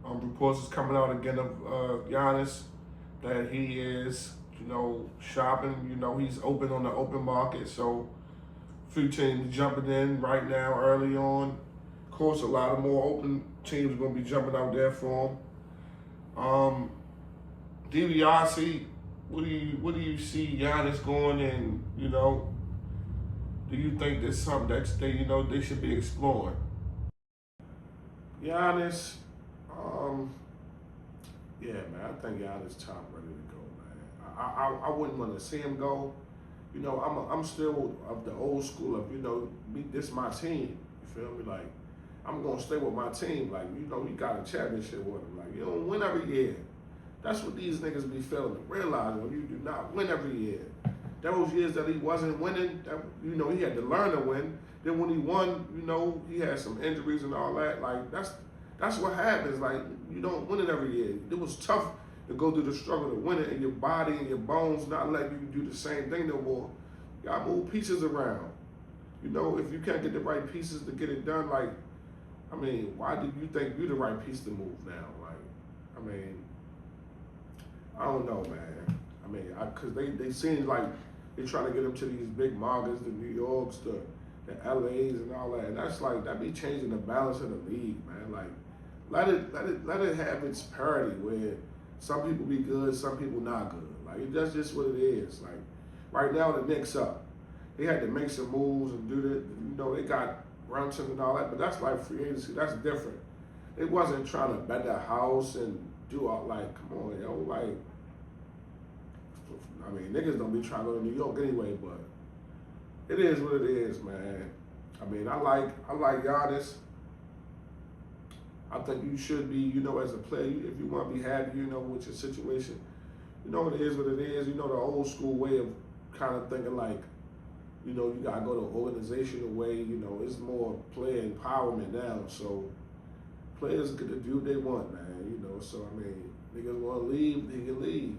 reports is coming out again of Giannis that he is, you know, shopping. You know, he's open on the open market. So, a few teams jumping in right now early on. Of course, a lot of more open teams are going to be jumping out there for him. DiBiase, what do you see Giannis going in? You know, do you think there's something that they should be exploring? Giannis, yeah, man, I think Giannis time ready to go, man. I wouldn't want to see him go. You know, I'm still of the old school of, you know, this my team. You feel me? Like, I'm gonna stay with my team. Like, you know, you got a championship with him. Like, you don't win every year. That's what these niggas be failing to realize when you do not win every year. Those years that he wasn't winning, that, you know, he had to learn to win. Then when he won, you know, he had some injuries and all that. Like, that's what happens. Like, you don't win it every year. It was tough to go through the struggle to win it, and your body and your bones not letting you do the same thing no more. You gotta move pieces around. You know, if you can't get the right pieces to get it done, like, I mean, why do you think you're the right piece to move now? Like, I mean, I don't know, man. I mean, because they seem like they trying to get him to these big markets, the New Yorks, the LAs and all that. And that's like, that be changing the balance of the league, man. Like, let it have its parity where some people be good, some people not good. Like, that's just what it is. Like, right now the Knicks up. They had to make some moves and do that. You know, they got Brunson and all that, but that's like free agency. That's different. It wasn't trying to bet the house and do all like, come on, yo, like, I mean, niggas don't be trying to go to New York anyway, but it is what it is, man. I mean, I like Giannis. I think you should be, you know, as a player, if you want to be happy, you know, with your situation, you know, it is what it is. You know, the old school way of kind of thinking like, you know, you got to go the organizational way, you know, it's more player empowerment now. So players get to do what they want, man, you know. So, I mean, niggas want to leave, they can leave.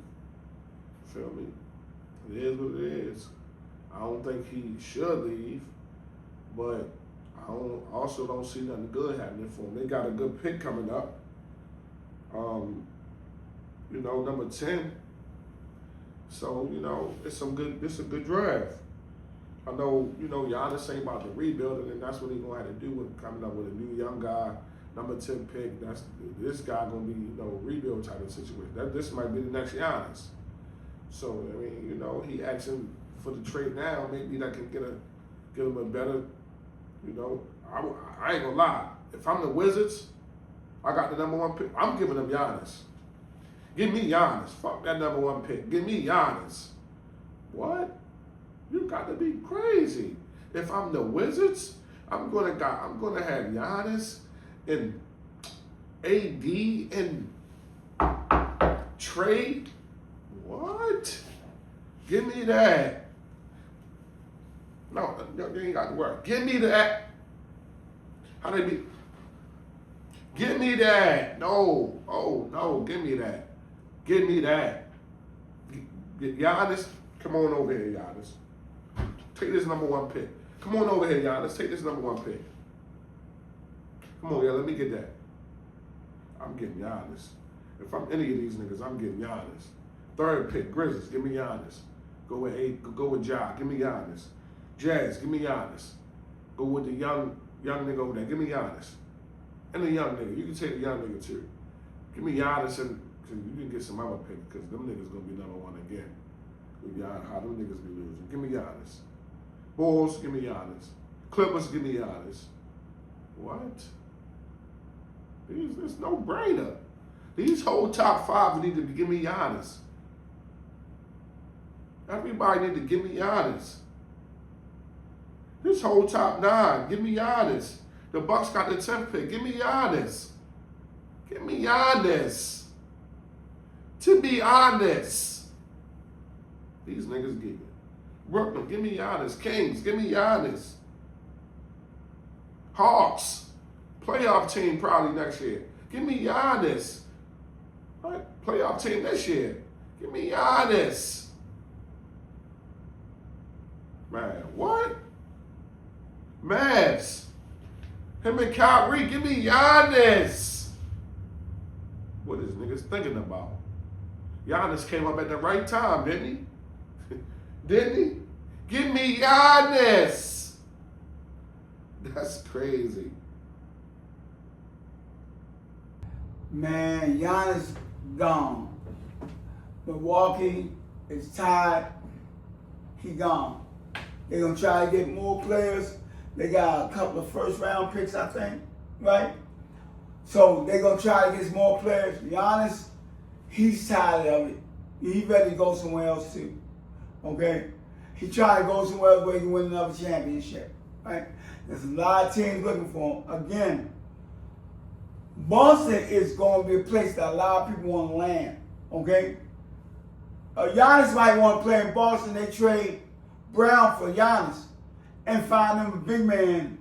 Feel me? It is what it is. I don't think he should leave, but I also don't see nothing good happening for him. They got a good pick coming up. You know, number 10. So, you know, it's a good draft. I know, you know, Giannis ain't about to rebuild it, and that's what he's gonna have to do with coming up with a new young guy, number 10 pick. This guy gonna be, you know, rebuild type of situation. This might be the next Giannis. So, I mean, you know, he asking for the trade now. Maybe that can get him a better, you know. I ain't gonna lie. If I'm the Wizards, I got the number 1 pick. I'm giving them Giannis. Give me Giannis. Fuck that number 1 pick. Give me Giannis. What? You got to be crazy. If I'm the Wizards, I'm gonna have Giannis and AD and trade. What? Give me that. No, you ain't got to worry. Give me that. How they be? Give me that. No. Oh, no. Give me that. Give me that. Giannis, come on over here, Giannis. Take this number 1 pick. Come on over here, Giannis. Take this number 1 pick. Come on, yeah, let me get that. I'm getting Giannis. If I'm any of these niggas, I'm getting Giannis. 3rd pick, Grizzlies, give me Giannis. Go with Ja, give me Giannis. Jazz, give me Giannis. Go with the young nigga over there, give me Giannis. And the young nigga, you can take the young nigga too. Give me Giannis and you can get some other picks because them niggas gonna be number 1 again. With how them niggas be losing. Give me Giannis. Bulls, give me Giannis. Clippers, give me Giannis. What? It's no brainer. These whole top 5 need to give me Giannis. Everybody need to give me Giannis. This whole top 9, give me Giannis. The Bucks got the 10th pick. Give me Giannis. Give me Giannis. To be honest, these niggas give it. Brooklyn, give me Giannis. Kings, give me Giannis. Hawks, playoff team probably next year. Give me Giannis. Right? Playoff team this year. Give me Giannis. Man, what? Mavs. Him and Kyrie, give me Giannis. What is niggas thinking about? Giannis came up at the right time, didn't he? Didn't he? Give me Giannis. That's crazy. Man, Giannis gone. Milwaukee is tied. He gone. They're going to try to get more players. They got a couple of 1st-round picks, I think, right? So they're going to try to get more players. Giannis, he's tired of it. He's ready to go somewhere else too, okay? He tried to go somewhere else where he can win another championship, right? There's a lot of teams looking for him. Again, Boston is going to be a place that a lot of people want to land, okay? Giannis might want to play in Boston. They trade Brown for Giannis and find them a big man.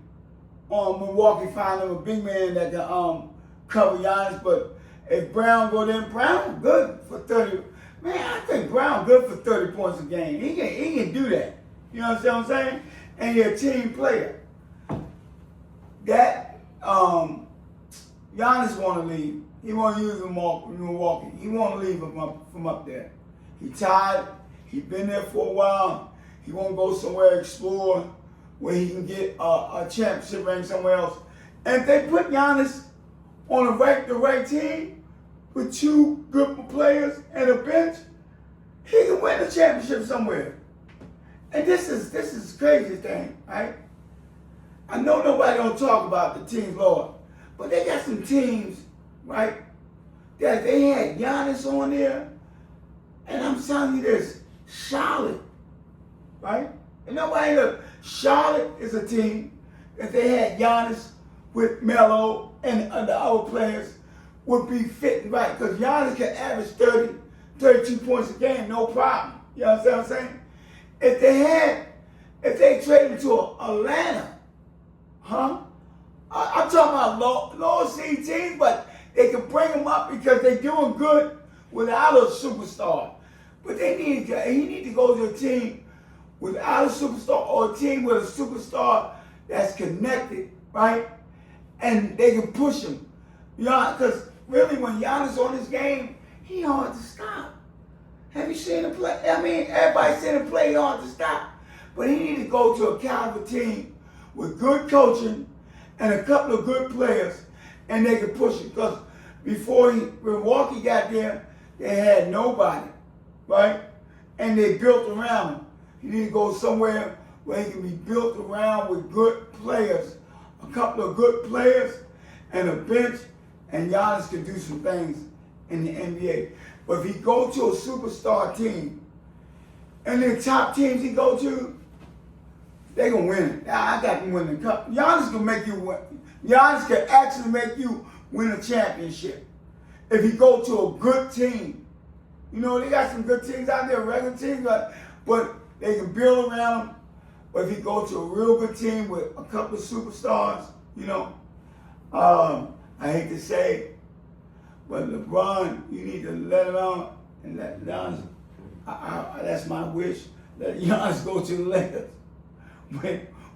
Milwaukee find them a big man that can cover Giannis. But if Brown go there, Brown good for 30. Man, I think Brown good for 30 points a game. He can do that. You understand what I'm saying? And he's a team player. That Giannis want to leave. He want to use Milwaukee. He want to leave from up there. He tired. He been there for a while. He want to go somewhere, explore, where he can get a championship ring somewhere else. And if they put Giannis on the right team with 2 good players and a bench, he can win a championship somewhere. And this is crazy thing, right? I know nobody don't talk about the teams, Lord, but they got some teams, right, that they had Giannis on there, and I'm telling you this, Charlotte, right? And nobody look, Charlotte is a team that they had Giannis with Melo and the other players would be fitting right, because Giannis can average 30, 32 points a game, no problem. You understand what I'm saying? If they traded to Atlanta, huh? I'm talking about low seed teams, but they can bring them up because they're doing good without a superstar. But he need to go to a team without a superstar or a team with a superstar that's connected, right? And they can push him. You know, because really when Giannis on his game, he hard to stop. Have you seen him play? I mean, everybody's seen him play hard to stop. But he need to go to a caliber team with good coaching and a couple of good players, and they can push it. Because when Milwaukee got there, they had nobody, right? And they built around him. He need to go somewhere where he can be built around with good players, a couple of good players, and a bench, and Giannis can do some things in the NBA. But if he go to a superstar team, and the top teams he go to, they gonna win it. I got them winning the cup. Giannis can make you win. Giannis can actually make you win a championship if he go to a good team. You know, they got some good teams out there, regular teams, but they can build around him. But if he go to a real good team with a couple of superstars, you know, I hate to say it, but LeBron, you need to let him out and let Giannis. That's my wish. Let Giannis go to the Lakers.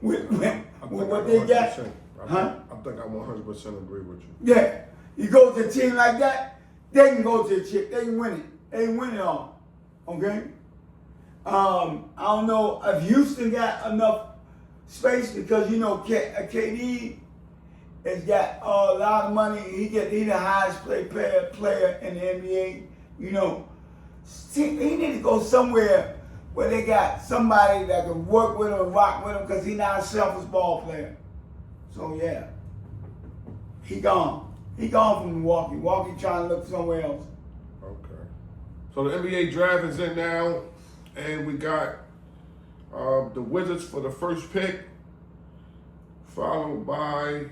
With what they got. I think I 100% agree with you. Yeah. You go to a team like that, they can go to a chip. They can win it. They can win it all. Okay? I don't know if Houston got enough space because, you know, KD has got a lot of money. He the highest paid player in the NBA. You know, he need to go somewhere where they got somebody that can work with him and rock with him because he's not a selfish ball player. So, yeah. He gone. He gone from Milwaukee. Milwaukee trying to look somewhere else. Okay. So the NBA draft is in now, and we got the Wizards for the first pick, followed by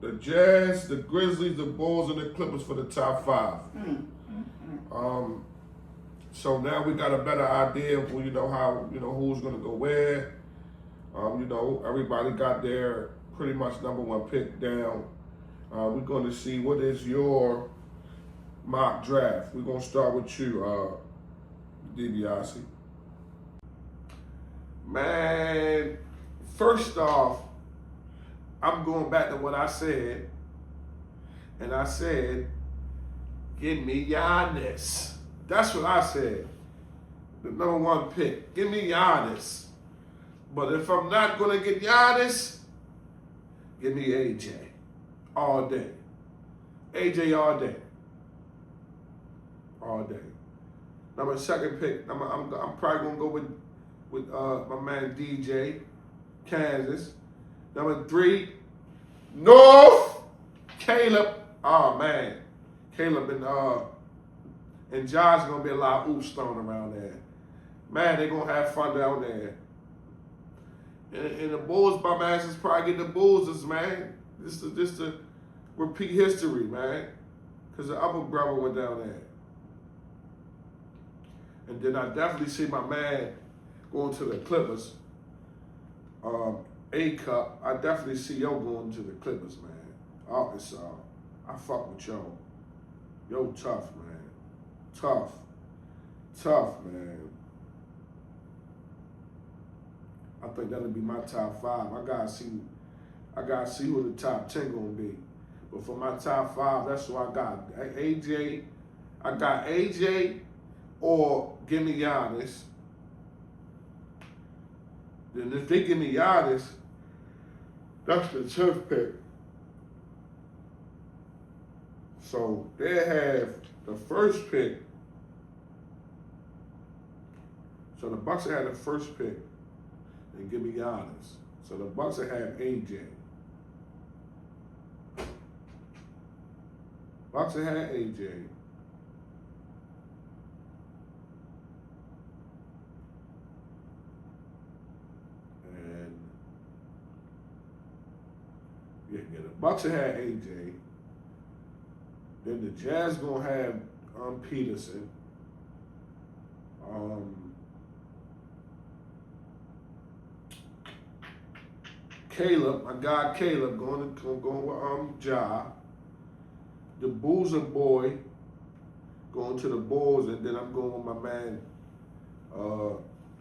the Jazz, the Grizzlies, the Bulls, and the Clippers for the top 5. So now we got a better idea of, you know, how, you know, who's going to go where. You know, everybody got their pretty much #1 pick down. We're going to see what is your mock draft. We're going to start with you, DiBiase. Man, first off, I'm going back to what I said. And I said, give me Giannis. That's what I said. The #1 pick. Give me Giannis. But if I'm not going to get Giannis, give me AJ. All day. AJ all day. All day. #2 pick. I'm probably going to go with my man DJ, Kansas. #3, North, Caleb. Oh, man. Caleb and Josh going to be a lot of oops thrown around there. Man, they're going to have fun down there. And the Bulls, bum asses probably get the Bulls, man. This to repeat history, man. Because the upper brother went down there. And then I definitely see my man going to the Clippers. A-Cup, I definitely see yo going to the Clippers, man. Arkansas, I fuck with yo. Yo tough, man. Tough, man. I think that'll be my top 5. I gotta see who the top 10 gonna be. But for my top 5, that's what I got. AJ, I got AJ or give me Giannis. Then if they give me Giannis, that's the 10th pick. So they have the first pick. So the Bucks had the first pick and give me Giannis. So the Bucks will have AJ. Bucks will have AJ. And yeah, the Bucks will have AJ. Then the Jazz gonna have Peterson. Caleb, my guy Caleb, going with Ja. The Boozer boy going to the Bulls, and then I'm going with my man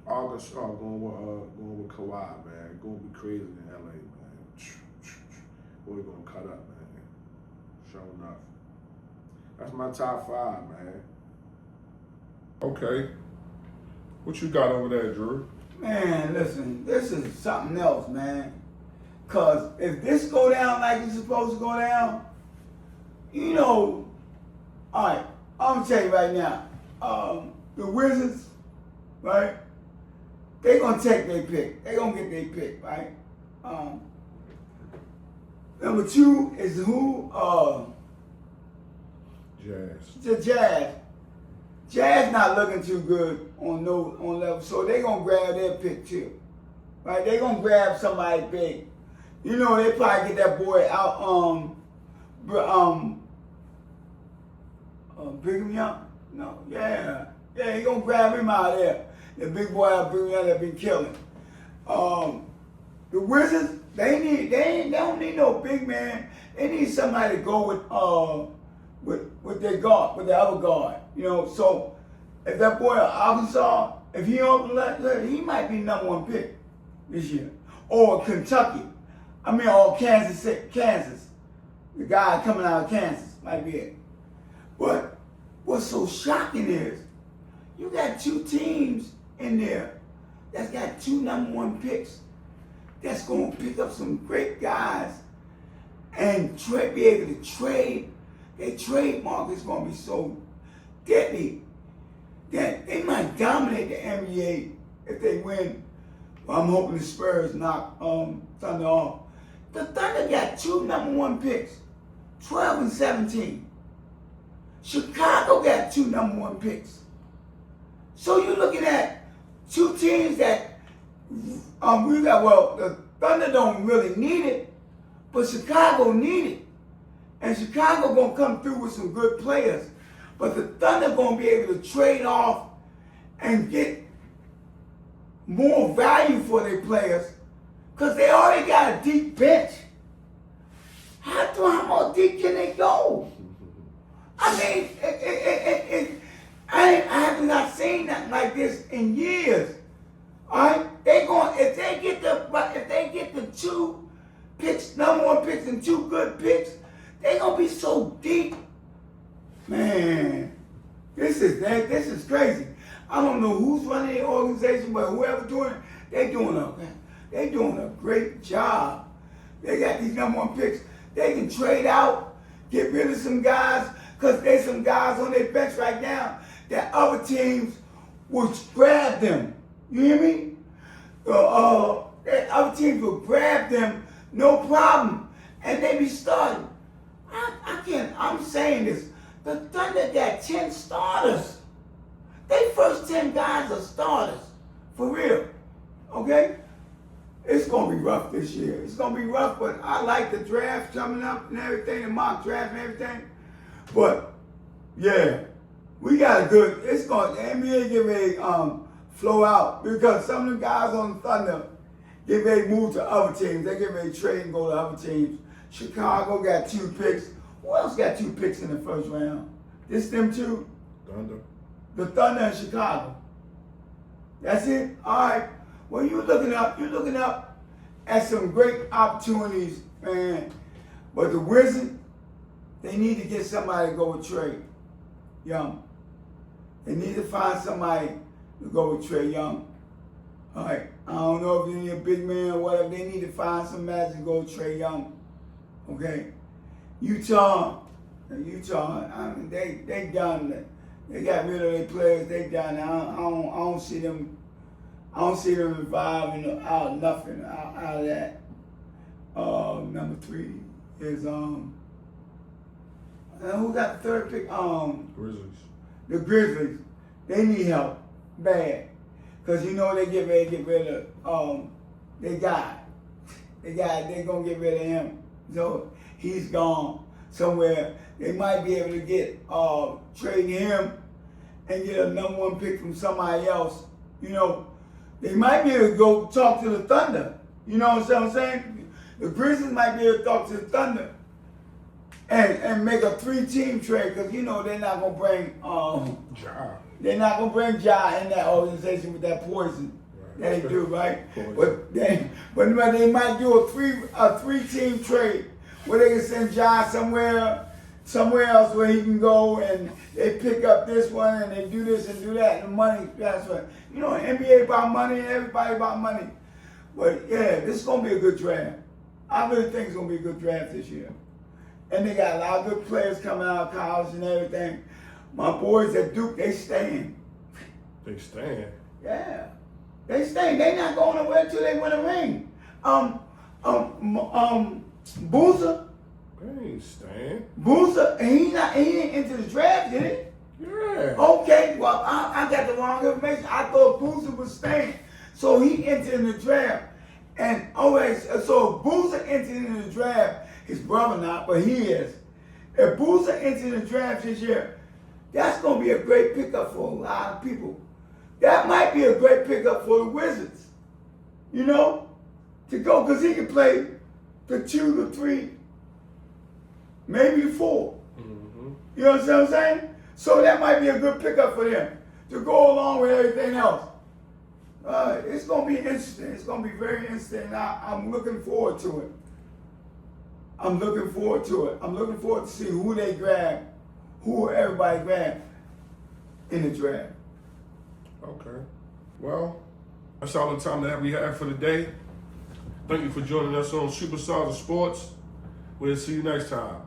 August. Going with Kawhi, man. Gonna be crazy in LA, man. Boy, gonna cut up, man. Sure enough. That's my top 5, man. Okay. What you got over there, Drew? Man, listen, this is something else, man. Cause if this go down like it's supposed to go down, you know, all right, I'm gonna tell you right now, the Wizards, right? They gonna take their pick. They gonna get their pick, right? Number 2 is who? Jazz. The Jazz. Jazz not looking too good on level, so they gonna grab their pick too, right? They gonna grab somebody big. You know, they probably get that boy out. Brigham Young. No, yeah, he gonna grab him out of there. The big boy out of Brigham Young that been killing. The Wizards, they don't need no big man. They need somebody to go with their guard, with the other guard. You know, so if that boy Arkansas, if he don't he might be number 1 pick this year, or Kentucky. Or Kansas. The guy coming out of Kansas might be it. But what's so shocking is you got 2 teams in there that's got 2 number 1 picks that's going to pick up some great guys and be able to trade. Their trade market is going to be so deadly that they might dominate the NBA if they win. Well, I'm hoping the Spurs knock Thunder off. The Thunder got 2 number 1 picks, 12 and 17. Chicago got 2 number 1 picks. So you're looking at 2 teams that the Thunder don't really need it, but Chicago need it. And Chicago gonna come through with some good players. But the Thunder gonna be able to trade off and get more value for their players because they already got a deep bench. How more deep can they go? I mean, I have not seen nothing like this in years. All right, if they get the 2 picks, number 1 picks, and 2 good picks, they gonna be so deep. Man, this is crazy. I don't know who's running the organization, but whoever's doing it, they're doing a great job. They got these number 1 picks. They can trade out, get rid of some guys, because there's some guys on their bench right now that other teams will grab them. You hear me? That other teams will grab them, no problem, and they be starting. I'm saying this. The Thunder got 10 starters. They first 10 guys are starters. For real. Okay? It's going to be rough this year. It's going to be rough, but I like the draft coming up and everything, the mock draft and everything. But, yeah, we got a good, the NBA get ready to flow out because some of the guys on the Thunder get ready to move to other teams. They get ready to trade and go to other teams. Chicago got 2 picks. Who else got 2 picks in the first round? This them 2? Thunder. The Thunder and Chicago. That's it? All right. Well, you're looking up at some great opportunities, man. But the Wizards, they need to get somebody to go with Trae Young. They need to find somebody to go with Trae Young. All right. I don't know if you need a big man or whatever. They need to find some magic to go with Trae Young. Okay. Utah, I mean, they done. They got rid of their players. They done. I don't see them I don't see them reviving out nothing out of that. Number 3 is who got the 3rd pick? Grizzlies. The Grizzlies. They need help bad, cause you know they get ready to get rid of they gonna get rid of him. So he's gone somewhere. They might be able to get trade him and get a number 1 pick from somebody else. You know, they might be able to go talk to the Thunder. You know what I'm saying? The Grizzlies might be able to talk to the Thunder and make a 3-team trade, because you know they're not gonna bring Ja. they're not gonna bring Ja in that organization with that poison. Right. They do, right? But they might do a 3-team trade where they can send Ja somewhere else where he can go, and they pick up this one and they do this and do that, and the money, that's what, you know, NBA about money and everybody about money. But yeah, this is gonna be a good draft. I really think it's gonna be a good draft this year. And they got a lot of good players coming out of college and everything. My boys at Duke, they staying. They stand. Yeah. They staying. They not going nowhere until they win a ring. Boozer. They ain't staying. Boozer, he ain't into the draft, did he? Yeah. Okay, well, I got the wrong information. I thought Boozer was staying. So he entered in the draft. And always, so if Boozer entered in the draft, his brother not, but he is. If Boozer entered the draft this year, that's going to be a great pickup for a lot of people. That might be a great pickup for the Wizards, you know, to go, because he can play the 2 to 3, maybe 4. Mm-hmm. You know what I'm saying? So that might be a good pickup for them to go along with everything else. It's going to be interesting. It's going to be very interesting. I'm looking forward to it. I'm looking forward to see who they grab, who everybody grab in the draft. Okay. Well, that's all the time that we have for today. Thank you for joining us on Superstars of Sports. We'll see you next time.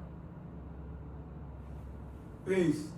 Peace.